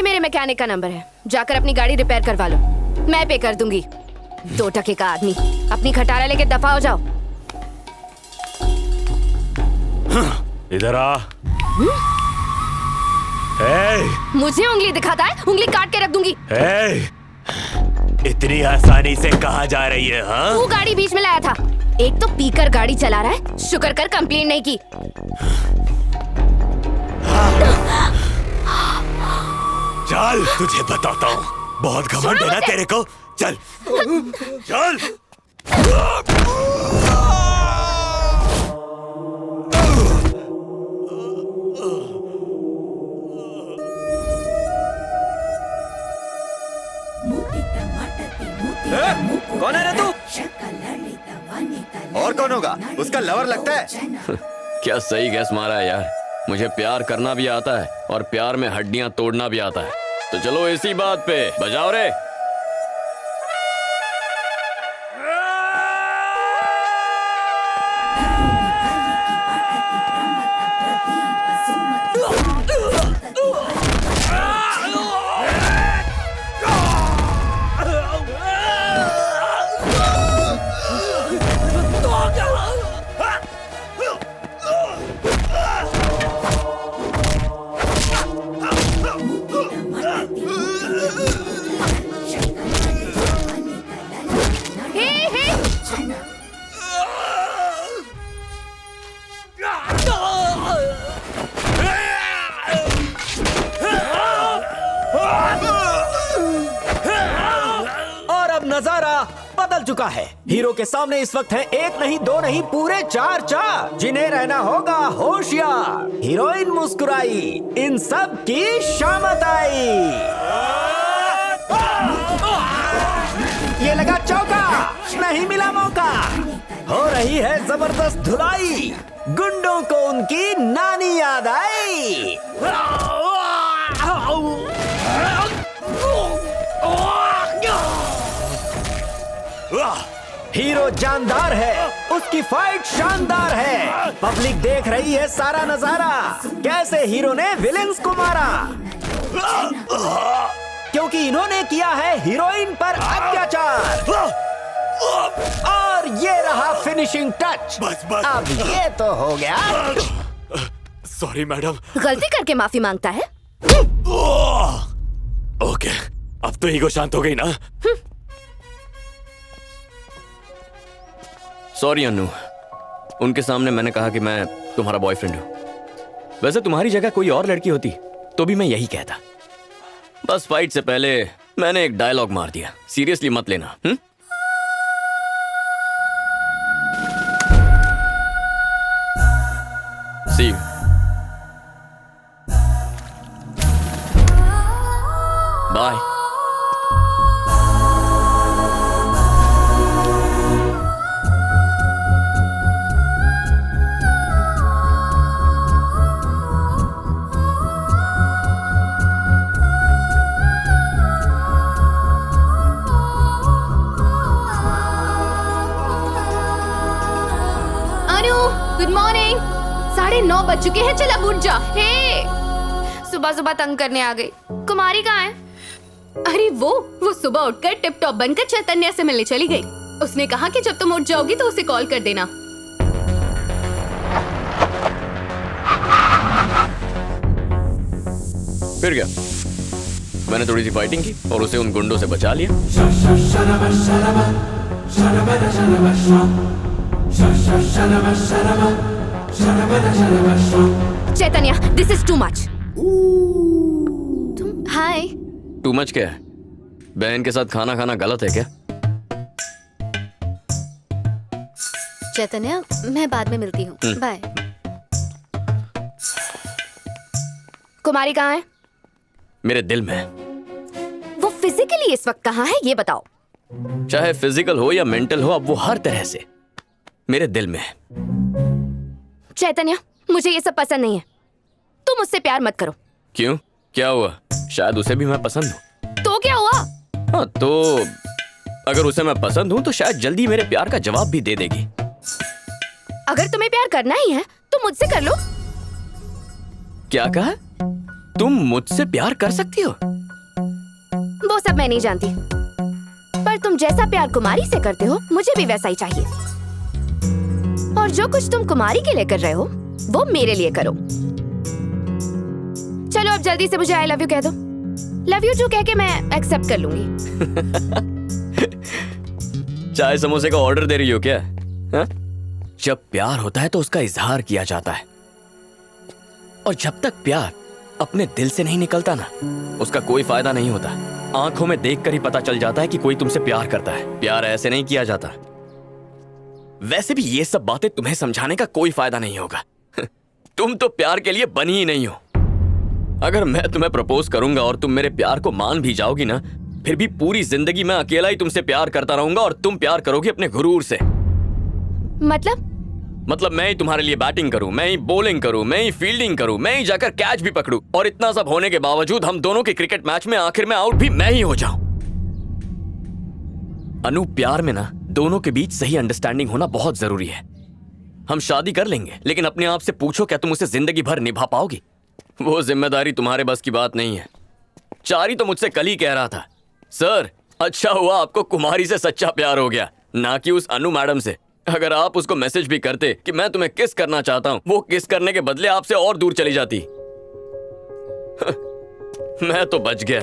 ये मेरे मैकेनिक का नंबर है, जाकर अपनी गाड़ी रिपेयर करवा लो, मैं पे कर दूंगी। 2 टके का आदमी, अपनी खटारा लेके दफा हो जाओ। इधर आ। मुझे उंगली दिखाता है, उंगली काट के रख दूंगी। इतनी आसानी से कहाँ जा रही है? हाँ? तू गाड़ी बीच में लाया था। एक तो पीकर गाड़ी चला रहा है, शुक्र कर कंप्लेंट नहीं की। चल तुझे बताता हूँ, बहुत घमंड है ना तेरे को। चल चल। कौन है रे तू? और कौन होगा? उसका लवर लगता है। क्या सही गैस मारा है यार। मुझे प्यार करना भी आता है और प्यार में हड्डियां तोड़ना भी आता है। तो चलो इसी बात पे बजाओ रे। नजारा बदल चुका है। हीरो के सामने इस वक्त है 1 नहीं 2 नहीं पूरे 4 चार, जिन्हें रहना होगा होशियार। हीरोइन मुस्कुराई, इन सब की शामत आई। ये लगा चौका, नहीं मिला मौका। हो रही है जबरदस्त धुलाई, गुंडों को उनकी नानी याद आई। हीरो जानदार है, उसकी फाइट शानदार है। पब्लिक देख रही है सारा नजारा, कैसे हीरो ने विलेंस को मारा। क्योंकि इन्होंने किया है हीरोइन पर अत्याचार। और ये रहा फिनिशिंग टच। बस बस। अब ये तो हो गया। Sorry madam. गलती करके माफी मांगता है। ओके, अब तो ईगो शांत हो गई ना। सॉरी अनु, उनके सामने मैंने कहा कि मैं तुम्हारा बॉयफ्रेंड हूं। वैसे तुम्हारी जगह कोई और लड़की होती तो भी मैं यही कहता। बस फाइट से पहले मैंने एक डायलॉग मार दिया, सीरियसली मत लेना। सी यू। बाय। Good morning. 9:30 बज चुके हैं, चल अब उठ जा। हे, सुबह सुबह तंग करने आ गई। कुमारी कहाँ है? अरे वो सुबह उठकर टिप टॉप बनकर चैतन्य से मिलने चली गई। उसने कहा कि जब तुम उठ जाओगी तो उसे कॉल कर देना। फिर क्या, मैंने थोड़ी सी फाइटिंग की और उसे उन गुंडों से बचा लिया। Chaitanya, this is too much. हाय। टू मच क्या है? बहन के साथ खाना खाना गलत है क्या? चैतन्य, मैं बाद में मिलती हूँ, बाय। कुमारी कहाँ है? मेरे दिल में। वो फिजिकली इस वक्त कहाँ है ये बताओ। चाहे फिजिकल हो या मेंटल हो, अब वो हर तरह से मेरे दिल में है। चैतन्य, मुझे ये सब पसंद नहीं है। तुम मुझसे प्यार मत करो। क्यों, क्या हुआ? शायद उसे भी मैं पसंद हूँ। तो क्या हुआ? हाँ, तो अगर उसे मैं पसंद हूँ तो शायद जल्दी मेरे प्यार का जवाब भी दे देगी। अगर तुम्हें प्यार करना ही है तो मुझसे कर लो। क्या कहा? तुम मुझसे प्यार कर सकती हो? वो सब मैं नहीं जानती, पर तुम जैसा प्यार कुमारी से करते हो मुझे भी वैसा ही चाहिए। और जो कुछ तुम कुमारी के लिए कर रहे हो वो मेरे लिए करो। चलो अब जल्दी से मुझे आई लव यू कह दो। लव यू टू कह के मैं एक्सेप्ट कर लूंगी। चाय समोसे का ऑर्डर दे रही हो क्या? हा? जब प्यार होता है तो उसका इजहार किया जाता है, और जब तक प्यार अपने दिल से नहीं निकलता ना, उसका कोई फायदा नहीं होता। आंखों में देखकर ही पता चल जाता है कि कोई तुमसे प्यार करता है। प्यार ऐसे नहीं किया जाता। वैसे भी ये सब बातें तुम्हें समझाने का कोई फायदा नहीं होगा। तुम तो प्यार के लिए बनी ही नहीं हो। अगर मैं तुम्हें प्रपोज करूंगा और तुम मेरे प्यार को मान भी जाओगी ना, फिर भी पूरी जिंदगी मैं अकेला ही तुमसे प्यार करता रहूंगा और तुम प्यार करोगी अपने गुरूर से। मतलब मैं ही तुम्हारे लिए बैटिंग करूं, मैं ही बॉलिंग करूं, मैं ही फील्डिंग करूं, मैं ही जाकर कैच भी पकड़ूं, और इतना सब होने के बावजूद हम दोनों के क्रिकेट मैच में आखिर में आउट भी मैं ही हो जाऊं। अनु, प्यार में ना दोनों के बीच सही अंडरस्टैंडिंग होना बहुत जरूरी है। हम शादी कर लेंगे, लेकिन अपने आप से पूछो क्या तुम उसे जिंदगी भर निभा पाओगी? वो जिम्मेदारी तुम्हारे बस की बात नहीं है। चारी तो मुझसे कल ही कह रहा था, सर अच्छा हुआ आपको कुमारी से सच्चा प्यार हो गया, ना कि उस अनु मैडम से। अगर आप उसको मैसेज भी करते कि मैं तुम्हें किस करना चाहता हूं, वो किस करने के बदले आपसे और दूर चली जाती। मैं तो बच गया।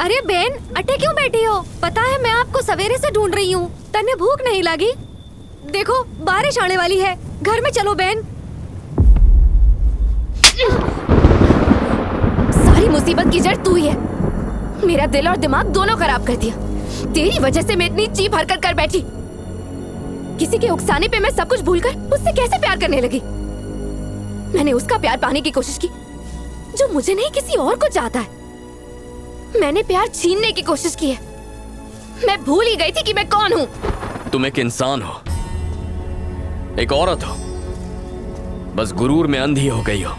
अरे बहन, अटे क्यों बैठी हो? पता है मैं आपको सवेरे से ढूंढ रही हूँ। तन्ने भूख नहीं लगी? देखो बारिश आने वाली है, घर में चलो बहन। सारी मुसीबत की जड़ तू ही है। मेरा दिल और दिमाग दोनों खराब कर दिया। तेरी वजह से मैं इतनी चीप हरकत कर बैठी। किसी के उकसाने पे मैं सब कुछ भूलकर उससे कैसे प्यार करने लगी। मैंने उसका प्यार पाने की कोशिश की जो मुझे नहीं किसी और को चाहता है। मैंने प्यार छीनने की कोशिश की है। मैं भूल ही गई थी कि मैं कौन हूँ। तुम एक इंसान हो, एक औरत हो, बस गुरूर में अंधी हो गई हो।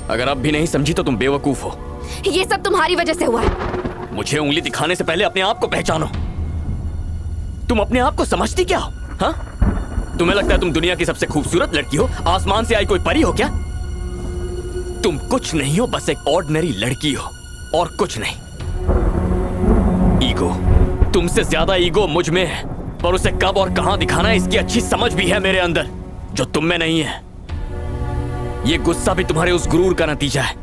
अगर अब भी नहीं समझी तो तुम बेवकूफ हो। ये सब तुम्हारी वजह से हुआ है। मुझे उंगली दिखाने से पहले अपने आप को पहचानो। तुम अपने आप को समझती क्या हो? हाँ? तुम्हें लगता है तुम दुनिया की सबसे खूबसूरत लड़की हो, आसमान से आई कोई परी हो क्या? तुम कुछ नहीं हो, बस एक ऑर्डिनरी लड़की हो और कुछ नहीं। ईगो, तुमसे ज्यादा ईगो मुझ में है, पर उसे कब और कहां दिखाना है इसकी अच्छी समझ भी है मेरे अंदर, जो तुम में नहीं है। ये गुस्सा भी तुम्हारे उस गुरूर का नतीजा है।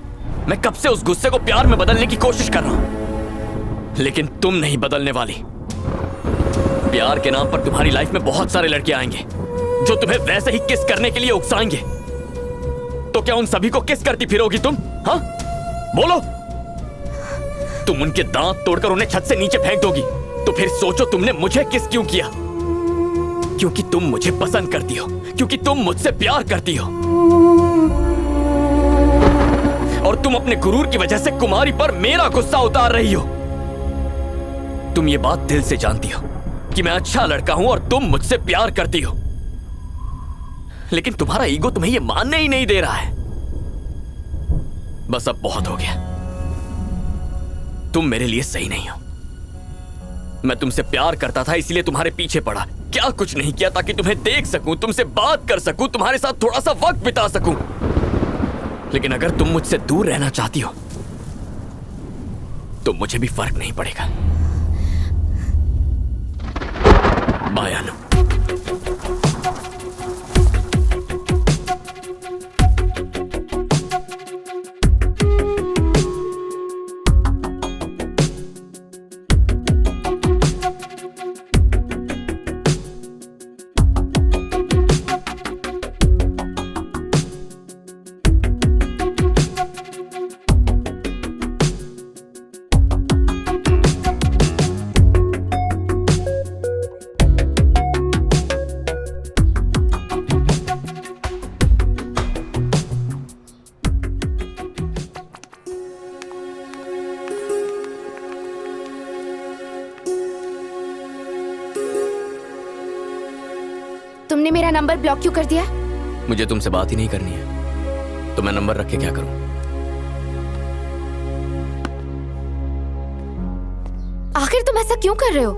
मैं कब से उस गुस्से को प्यार में बदलने की कोशिश कर रहा हूं, लेकिन तुम नहीं बदलने वाली। प्यार के नाम पर तुम्हारी लाइफ में बहुत सारे लड़के आएंगे जो तुम्हें वैसे ही किस करने के लिए उकसाएंगे। तो क्या उन सभी को किस करती फिरोगी तुम? हाँ, बोलो। तुम उनके दांत तोड़कर उन्हें छत से नीचे फेंक दोगी, तो फिर सोचो तुमने मुझे किस क्यों किया। क्योंकि तुम मुझे पसंद करती हो, क्योंकि तुम मुझसे प्यार करती हो, और तुम अपने गुरूर की वजह से कुमारी पर मेरा गुस्सा उतार रही हो। तुम ये बात दिल से जानती हो कि मैं अच्छा लड़का हूं और तुम मुझसे प्यार करती हो, लेकिन तुम्हारा ईगो तुम्हें यह मानने ही नहीं दे रहा है। बस अब बहुत हो गया। तुम मेरे लिए सही नहीं हो। मैं तुमसे प्यार करता था इसलिए तुम्हारे पीछे पड़ा, क्या कुछ नहीं किया ताकि तुम्हें देख सकूं, तुमसे बात कर सकूं, तुम्हारे साथ थोड़ा सा वक्त बिता सकूं। लेकिन अगर तुम मुझसे दूर रहना चाहती हो तो मुझे भी फर्क नहीं पड़ेगा। बाय अनु। तुमने मेरा नंबर ब्लॉक क्यों कर दिया? मुझे तुमसे बात ही नहीं करनी है, तो मैं नंबर रख के क्या करूं? आखिर तुम ऐसा क्यों कर रहे हो?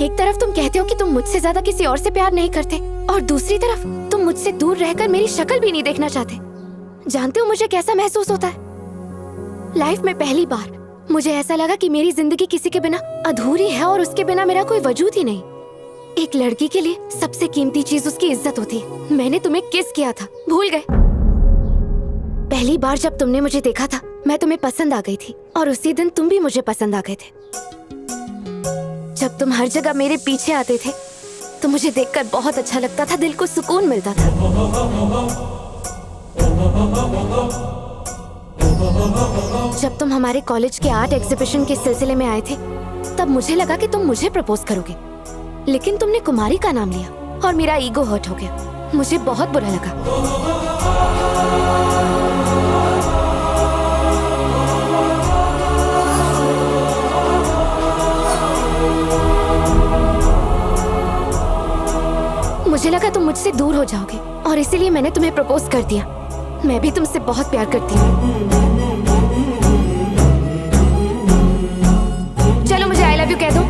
एक तरफ तुम कहते हो कि तुम मुझसे ज्यादा किसी और से प्यार नहीं करते, और दूसरी तरफ तुम मुझसे दूर रहकर मेरी शक्ल भी नहीं देखना चाहते। जानते हो मुझे कैसा महसूस होता है? लाइफ में पहली बार मुझे ऐसा लगा कि मेरी जिंदगी किसी के बिना अधूरी है और उसके बिना मेरा कोई वजूद ही नहीं। एक लड़की के लिए सबसे कीमती चीज उसकी इज्जत होती है। मैंने तुम्हें किस किया था, भूल गए? पहली बार जब तुमने मुझे देखा था मैं तुम्हें पसंद आ गई थी, और उसी दिन तुम भी मुझे पसंद आ गए थे। जब तुम हर जगह मेरे पीछे आते थे तो मुझे देखकर बहुत अच्छा लगता था, दिल को सुकून मिलता था। जब तुम हमारे कॉलेज के आर्ट एग्जीबिशन के सिलसिले में आए थे तब मुझे लगा कि तुम मुझे प्रपोज करोगे, लेकिन तुमने कुमारी का नाम लिया और मेरा ईगो हर्ट हो गया। मुझे बहुत बुरा लगा। मुझे लगा तुम मुझसे दूर हो जाओगे और इसीलिए मैंने तुम्हें प्रपोज कर दिया। मैं भी तुमसे बहुत प्यार करती हूँ। चलो मुझे आई लव यू कह दो।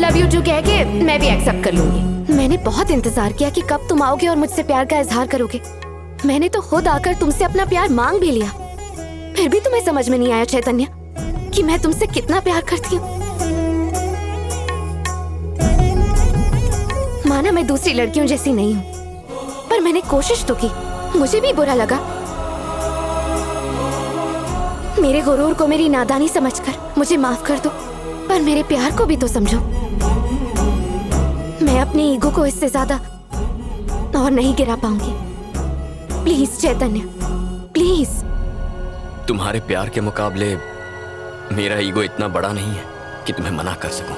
लव यू टू कह के मैं भी एक्सेप्ट कर लूंगी। मैंने बहुत इंतजार किया कि कब तुम आओगे और मुझसे प्यार का इजहार करोगे। मैंने तो खुद आकर तुमसे अपना प्यार मांग भी लिया, फिर भी तुम्हें समझ में नहीं आया चैतन्य कि मैं तुमसे कितना प्यार करती हूँ। माना मैं दूसरी लड़कियों जैसी नहीं हूँ, पर मैंने कोशिश तो की। मुझे भी बुरा लगा। मेरे गुरूर को मेरी नादानी समझकर मुझे माफ कर दो, पर मेरे प्यार को भी तो समझो। मैं अपने ईगो को इससे ज्यादा और नहीं गिरा पाऊंगी। Please Chaitanya, please. तुम्हारे प्यार के मुकाबले मेरा ईगो इतना बड़ा नहीं है कि तुम्हें मना कर सकूं।